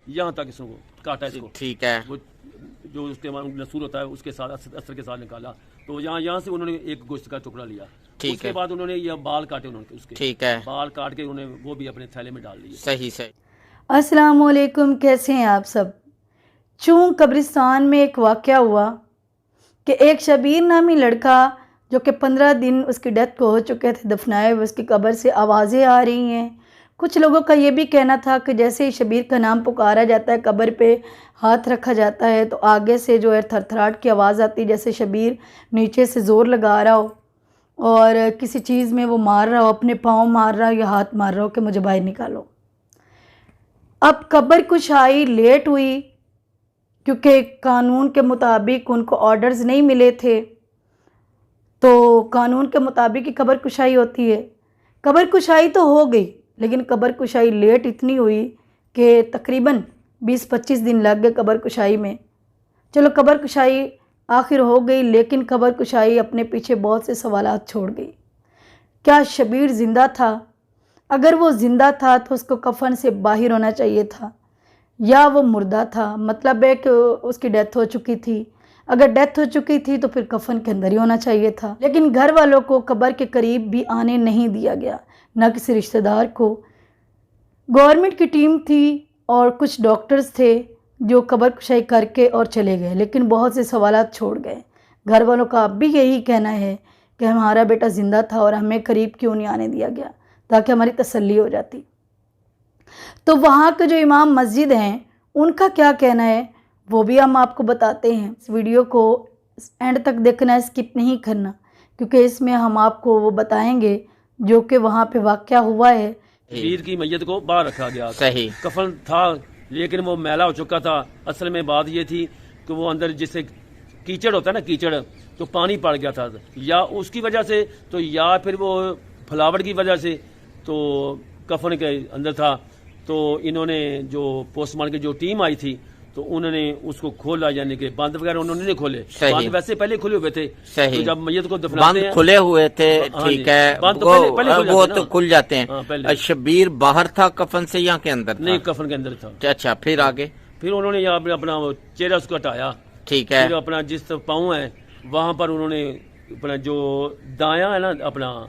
यहाँ तक इसको काटा इसको। ठीक है। वो जो उसके नसूर होता है उसके साथ अस्तर के साथ निकाला, तो यहाँ से उन्होंने एक गोश्त का टुकड़ा लिया। ठीक उसके है। बाद उन्होंने ये बाल काटे उन्होंने उसके। ठीक है। बाल काट के उन्होंने वो भी अपने थैले में डाल दिए। सही सही। अस्सलाम वालेकुम, कैसे हैं आप सब। चूँ कब्रिस्तान में एक वाक़या हुआ कि एक शबीर नामी लड़का जो कि 15 दिन उसकी डेथ को हो चुके थे दफनाए हुए, उसकी कब्र से आवाज़ें आ रही हैं। कुछ लोगों का ये भी कहना था कि जैसे ही शबीर का नाम पुकारा जाता है, कब्र पे हाथ रखा जाता है तो आगे से जो है थरथराहट की आवाज़ आती है, जैसे शबीर नीचे से ज़ोर लगा रहा हो और किसी चीज़ में वो मार रहा हो, अपने पाँव मार रहा हो या हाथ मार रहा हो कि मुझे बाहर निकालो। अब कब्र कुशाई लेट हुई क्योंकि कानून के मुताबिक उनको ऑर्डर्स नहीं मिले थे, तो कानून के मुताबिक ही कब्र कुशाई होती है। कब्र कुशाई तो हो गई, लेकिन कब्र कुशाई लेट इतनी हुई कि तकरीबन 20-25 दिन लग गए कब्र कुशाई में। चलो कब्र कुशाई आखिर हो गई, लेकिन कब्र कुशाई अपने पीछे बहुत से सवालात छोड़ गई। क्या शबीर ज़िंदा था? अगर वो ज़िंदा था तो उसको कफन से बाहर होना चाहिए था, या वो मुर्दा था, मतलब है कि उसकी डेथ हो चुकी थी। अगर डेथ हो चुकी थी तो फिर कफन के अंदर ही होना चाहिए था। लेकिन घर वालों को कब्र के करीब भी आने नहीं दिया गया, न किसी रिश्तेदार को। गवर्नमेंट की टीम थी और कुछ डॉक्टर्स थे जो कब्र कुशाई करके और चले गए, लेकिन बहुत से सवालात छोड़ गए। घर वालों का अब भी यही कहना है कि हमारा बेटा ज़िंदा था और हमें करीब क्यों नहीं आने दिया गया, ताकि हमारी तसल्ली हो जाती। तो वहाँ के जो इमाम मस्जिद हैं उनका क्या कहना है वो भी हम आपको बताते हैं। इस वीडियो को एंड तक देखना है, स्किप नहीं करना, क्योंकि इसमें हम आपको वो बताएंगे जो कि वहाँ पे वाक़या हुआ है। शबीर की मैयत को बाहर रखा गया। सही। कफन था लेकिन वो मैला हो चुका था। असल में बात ये थी कि वो अंदर जिससे कीचड़ होता है ना, कीचड़, तो पानी पड़ गया था, या उसकी वजह से तो या फिर वो फलावट की वजह से तो कफन के अंदर था। तो इन्होंने जो पोस्टमार्टम की जो टीम आई थी तो उन्होंने उसको खोला, यानी कि बंद वगैरह उन्होंने नहीं खोले। बंद वैसे पहले खुले हुए थे। सही। तो जब मैयत को दफनाते हैं खुले हुए थे। ठीक है। बंद तो वो तो खुल जाते हैं। पहले शबीर बाहर था कफन से या के अंदर था? नहीं, कफन के अंदर था। अच्छा, फिर आगे? फिर उन्होंने यहाँ पे अपना चेहरा उसको हटाया। ठीक है। फिर अपना जिस पाँव है वहाँ पर उन्होंने अपना जो दायां है ना, अपना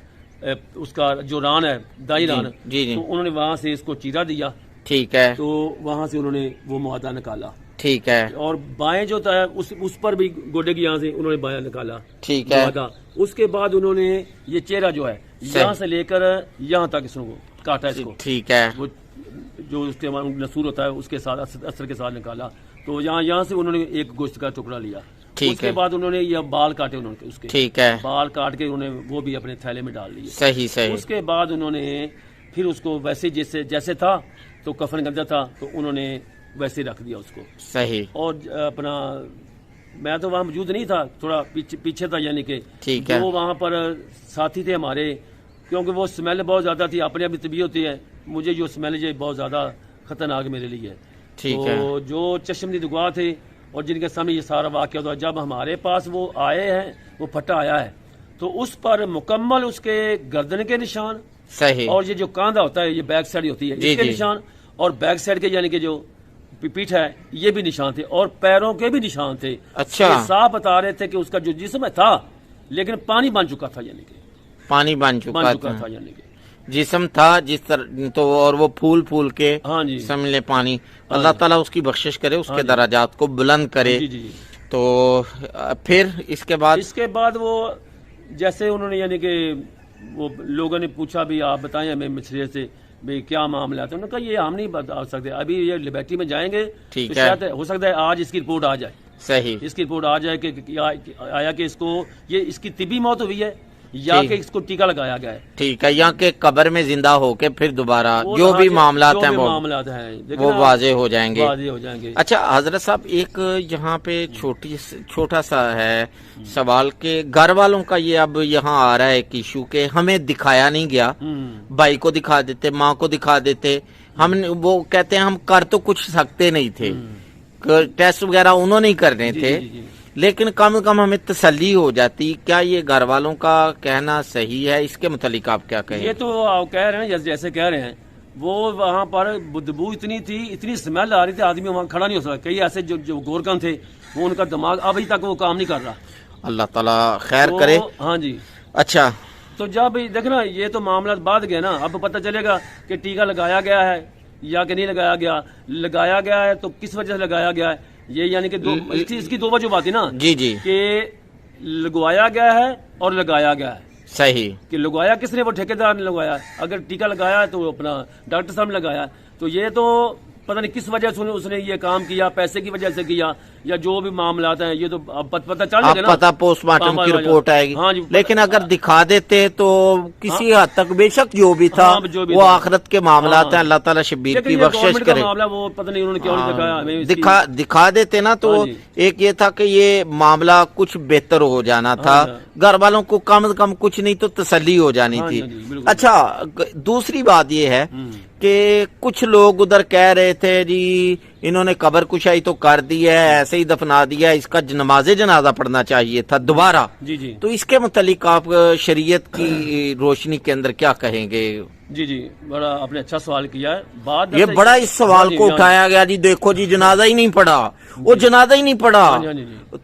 उसका जो रान है, दाई रान, जी। तो उन्होंने वहाँ से इसको चीरा दिया। ठीक है। तो वहाँ से उन्होंने वो मुआदा निकाला। ठीक है। और बाएं जो था उस पर भी गोडे की यहाँ से उन्होंने बायां निकाला। ठीक है। उसके बाद उन्होंने ये चेहरा जो है यहाँ से लेकर यहाँ तक इसको काटा इसको। ठीक है। वो जो उसके नसूर होता है उसके साथ अस्तर के साथ निकाला, तो यहाँ से उन्होंने एक गोश्त का टुकड़ा लिया। उसके बाद उन्होंने ये बाल काटे उन्होंने उसके। ठीक है। बाल काट के उन्होंने वो भी अपने थैले में डाल दिए। सही सही। उसके बाद उन्होंने फिर उसको वैसे जैसे था तो कफन के अंदर था तो उन्होंने वैसे रख दिया उसको। सही। और अपना मैं तो वहाँ मौजूद नहीं था, थोड़ा पीछे था, यानी कि ठीक है। वो वहाँ पर साथी थे हमारे, क्योंकि वो स्मेल बहुत ज़्यादा थी। अपने अभी तबीयत होती है, मुझे जो स्मेल है बहुत ज़्यादा ख़तरनाक मेरे लिए। ठीक है। तो जो चश्मदीद गवाह थे और जिनके सामने ये सारा वाक़या हुआ, जब हमारे पास वो आए हैं, वो फटा आया है, तो उस पर मुकम्मल उसके गर्दन के निशान, सही, और ये जो कांधा होता है, ये बैक साइड होती है, इसके निशान, और बैक साइड के यानी कि जो पीठ है ये भी निशान थे, और पैरों के भी निशान थे। अच्छा। साफ बता रहे थे कि उसका जो जिस्म था लेकिन पानी बन चुका था, यानी कि पानी बन चुका था, यानी कि जिस्म था जिस तरह, तो और वो फूल फूल के, हाँ जी, समझ ले पानी। अल्लाह ताला उसकी बख्शिश करे, उसके दराजात को बुलंद करे। जी जी। तो फिर इसके बाद वो जैसे उन्होंने यानी कि वो लोगों ने पूछा भी आप बताएं हमें मिसरे से भाई क्या मामला है, तो उन्होंने कहा ये हम नहीं बता सकते, अभी ये लिबर्टी में जाएंगे तो शायद हो सकता है आज इसकी रिपोर्ट आ जाए। सही, इसकी रिपोर्ट आ जाए कि आया कि इसको ये इसकी तिबी मौत हुई है या कि इसको टीका लगाया गया है। ठीक है, या कि कब्र में जिंदा होके फिर दोबारा जो भी मामला हैं वो वाजे हो जाएंगे। अच्छा हजरत साहब, एक यहाँ पे छोटा सा है सवाल के घर वालों का, ये अब यहाँ आ रहा है कि इशू के हमें दिखाया नहीं गया, भाई को दिखा देते, माँ को दिखा देते, हम वो कहते हैं हम कर तो कुछ सकते नहीं थे, टेस्ट वगैरह उन्होंने ही करने थे, लेकिन कम से कम हमें तसल्ली हो जाती। क्या ये घर वालों का कहना सही है? इसके मुतालिक आप क्या कहें? ये तो आप कह रहे हैं जैसे कह रहे हैं, وہ وہاں پر بدبو اتنی تھی، اتنی اسمیل آ رہی تھی، آدمی وہاں کھڑا نہیں ہو سکتا. کئی ایسے جو گورکن تھے وہ ان کا دماغ ابھی تک وہ کام نہیں کر رہا. اللہ تعالیٰ خیر کرے. ہاں جی. اچھا تو جب دیکھنا یہ تو معاملات بعد گئے نا، اب پتہ چلے گا کہ ٹیکہ لگایا گیا ہے یا کہ نہیں لگایا گیا ہے تو کس وجہ سے لگایا گیا ہے. یہ یعنی کہ اس کی دو وجہ بات ہے نا. جی کہ لگوایا گیا ہے اور لگایا گیا ہے. صحیح. کہ لگوایا کس نے؟ وہ ٹھیکیدار نے لگوایا. اگر ٹیکہ لگایا ہے تو اپنا ڈاکٹر صاحب نے لگایا. تو یہ تو پتہ نہیں کس وجہ سے اس نے یہ کام کیا، پیسے کی وجہ سے کیا یا جو بھی معاملات ہیں، یہ تو اب پتہ چل جائے گا نا. پتہ پوسٹ مارٹم کی رپورٹ آئے گی. ہاں جی. لیکن اگر دکھا دیتے تو کسی حد تک بے شک جو بھی تھا وہ آخرت کے معاملات ہیں. اللہ تعالیٰ شبیر کی بخشش کرے. وہ پتہ نہیں انہوں نے کیوں نہیں دکھایا. دکھا دیتے نا تو ایک یہ تھا کہ یہ معاملہ کچھ بہتر ہو جانا تھا، گھر والوں کو کم از کم کچھ نہیں تو تسلی ہو جانی تھی. اچھا دوسری بات یہ ہے کہ کچھ لوگ ادھر کہہ رہے تھے جی انہوں نے قبر کشائی تو کر دی ہے، ایسے ہی دفنا دیا، اس کا نماز جنازہ پڑھنا چاہیے تھا دوبارہ. جی. تو اس کے متعلق آپ شریعت کی روشنی کے اندر کیا کہیں گے؟ جی بڑا آپ نے اچھا سوال کیا ہے. یہ بڑا اس سوال کو اٹھایا گیا جی دیکھو جی جنازہ ہی نہیں پڑھا، وہ جنازہ ہی نہیں پڑھا.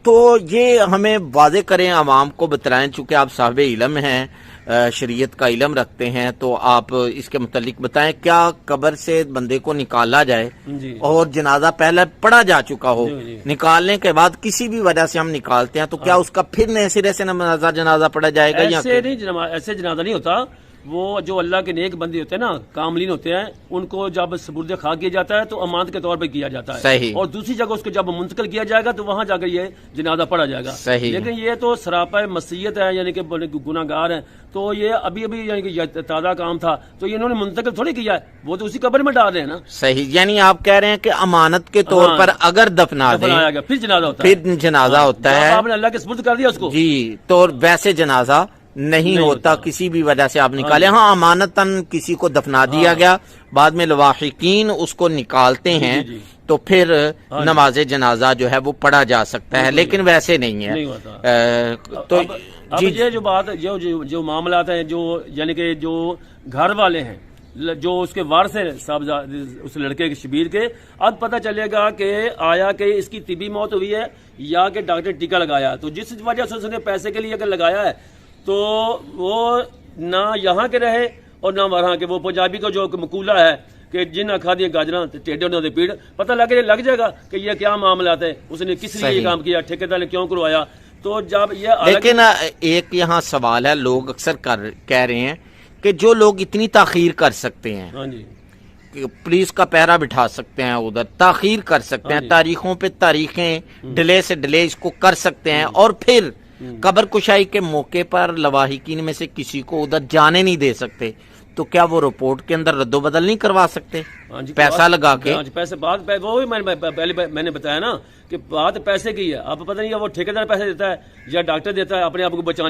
تو یہ ہمیں واضح کریں، عوام کو بتلائیں، چونکہ آپ صاحب علم ہیں، شریعت کا علم رکھتے ہیں، تو آپ اس کے متعلق بتائیں کیا قبر سے بندے کو نکالا جائے اور جنازہ پہلے پڑھا جا چکا ہو، نکالنے کے بعد کسی بھی وجہ سے ہم نکالتے ہیں تو کیا اس کا پھر نئے سرے سے جنازہ پڑھا جائے گا؟ ایسے جنازہ نہیں ہوتا. وہ جو اللہ کے نیک بندے ہوتے ہیں نا، کاملین ہوتے ہیں، ان کو جب سپرد خاک کیا جاتا ہے تو امانت کے طور پہ کیا جاتا ہے. صحیح. اور دوسری جگہ اس کو جب منتقل کیا جائے گا تو وہاں جا کر یہ جنازہ پڑھا جائے گا. صحیح. لیکن یہ تو سراپا مسیحیت ہے، یعنی کہ گناہ گار ہیں. تو یہ ابھی یعنی کہ تازہ کام تھا تو یہ انہوں نے منتقل تھوڑی کیا ہے، وہ تو اسی قبر میں ڈال رہے ہیں نا. صحیح. یعنی آپ کہہ رہے ہیں کہ امانت کے طور پر اگر دفنا دیں پھر جنازہ ہوتا ہے. ہے. آپ نے اللہ کے سپرد کر دیا اس کو. جی. تو ویسے جنازہ نہیں ہوتا، کسی بھی وجہ سے آپ نکالے. ہاں امانتاً کسی کو دفنا دیا گیا، بعد میں لواحقین اس کو نکالتے ہیں تو پھر نماز جنازہ جو ہے وہ پڑھا جا سکتا ہے، لیکن ویسے نہیں ہے. تو یہ جو بات جو معاملات ہیں، جو یعنی کہ جو گھر والے ہیں، جو اس کے وارث ہیں صاحب اس لڑکے کے شبیر کے، اب پتہ چلے گا کہ آیا کہ اس کی طبی موت ہوئی ہے یا کہ ڈاکٹر ٹیکہ لگایا. تو جس وجہ سے اس نے پیسے کے لیے اگر لگایا ہے تو وہ نہ یہاں کے رہے اور نہ وہاں کے. وہ پنجابی کا جو مقولہ ہے کہ جن کھا دیے گاجراں ٹیڈے انہوں نے پیڑ، پتہ لگ جائے گا کہ یہ کیا معاملات ہے، اس نے کس لیے یہ کام کیا، ٹھیکیدار نے کیوں کروایا. تو جب یہ لیکن ایک یہاں سوال ہے، لوگ اکثر کہہ رہے ہیں کہ جو لوگ اتنی تاخیر کر سکتے ہیں، پولیس کا پہرا بٹھا سکتے ہیں، ادھر تاخیر کر سکتے ہیں، تاریخوں پہ تاریخیں ڈیلے سے ڈیلے اس کو کر سکتے ہیں، اور پھر قبر کشائی کے موقع پر لواحقین میں سے کسی کو ادھر جانے نہیں دے سکتے، تو کیا وہ رپورٹ کے اندر رد و بدل نہیں کروا سکتے پیسہ لگا کے؟ پیسے بات وہی میں نے بتایا نا کہ بات پیسے کی ہے. اب پتہ نہیں وہ ٹھیکیدار پیسے دیتا ہے یا ڈاکٹر دیتا ہے اپنے آپ کو بچانے